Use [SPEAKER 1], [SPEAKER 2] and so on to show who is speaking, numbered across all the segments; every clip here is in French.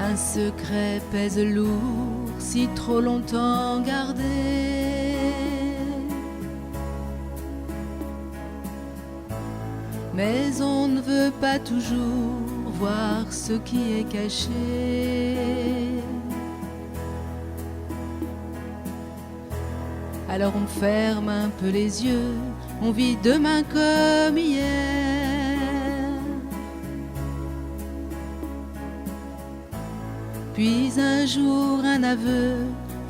[SPEAKER 1] Un secret pèse lourd, si trop longtemps gardé. Mais on ne veut pas toujours voir ce qui est caché. Alors on ferme un peu les yeux, on vit demain comme hier. Puis un jour un aveu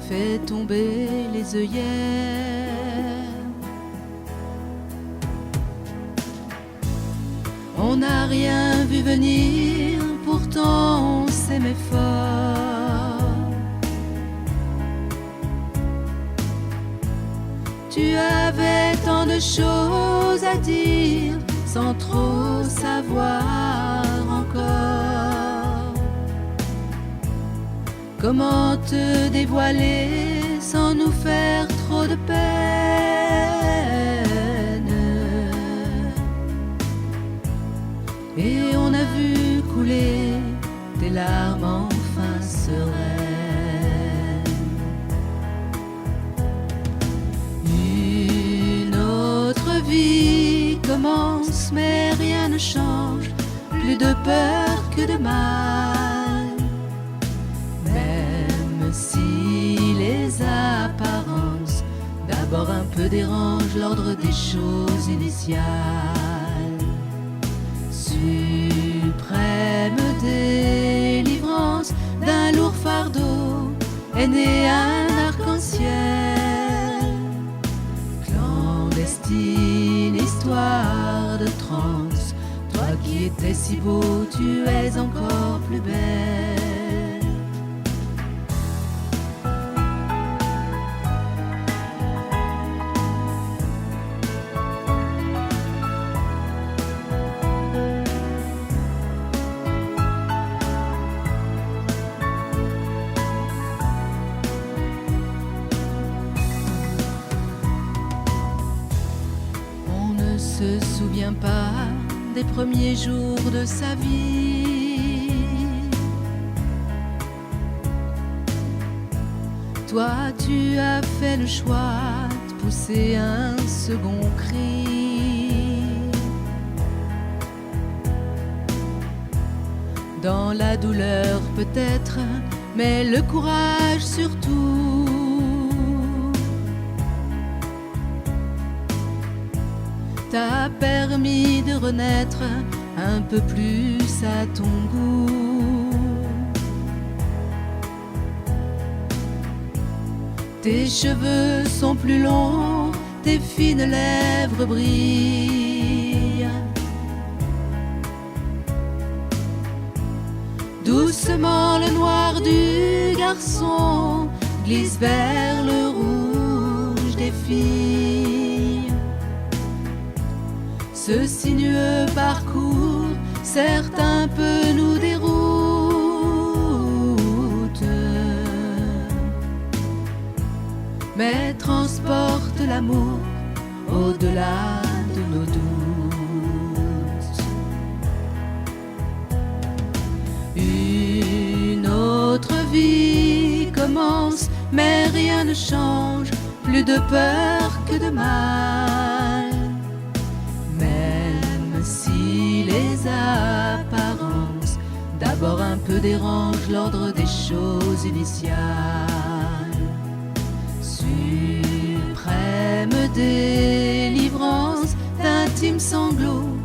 [SPEAKER 1] fait tomber les œillères. On n'a rien vu venir, pourtant on s'aimait fort. Tu avais tant de choses à dire, sans trop savoir encore comment te dévoiler sans nous faire trop de peine. Et on a vu couler tes larmes enfin sereines. Une autre vie commence, mais rien ne change, plus de peur que de mal. Même si les apparences d'abord un peu dérangent l'ordre des choses initiales. Suprême délivrance d'un lourd fardeau est né un arc-en-ciel. Clandestine histoire de transe, toi qui étais si beau, tu es encore plus belle. Se souvient pas des premiers jours de sa vie. Toi, tu as fait le choix de pousser un second cri. Dans la douleur peut-être, mais le courage surtout. T'a permis de renaître un peu plus à ton goût. Tes cheveux sont plus longs, tes fines lèvres brillent. Doucement le noir du garçon glisse vers le rouge des filles. Ce sinueux parcours, certes un peu nous déroute, mais transporte l'amour au-delà de nos doutes. Une autre vie commence, mais rien ne change, plus de peur que de mal. Si les apparences d'abord un peu dérangent l'ordre des choses initiales. Suprême délivrance d'intimes sanglots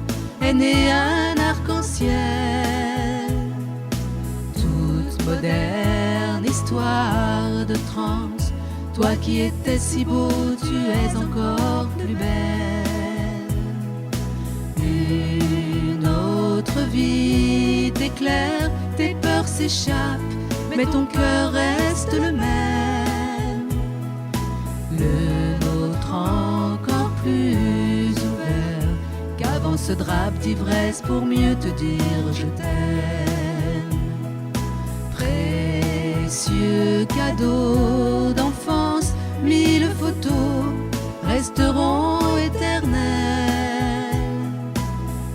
[SPEAKER 1] est né un arc-en-ciel. Toute moderne histoire de transe, toi qui étais si beau, tu es encore plus belle. Une autre vie t'éclaire, tes peurs s'échappent, mais ton cœur reste le même. Le nôtre encore plus ouvert qu'avant ce drap d'ivresse pour mieux te dire je t'aime. Précieux cadeau d'enfance, 1000 photos resteront éternelles.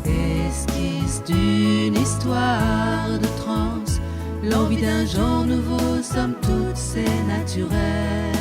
[SPEAKER 1] Esquisse d'une histoire de transe, l'envie d'un genre nouveau, somme toute c'est naturel.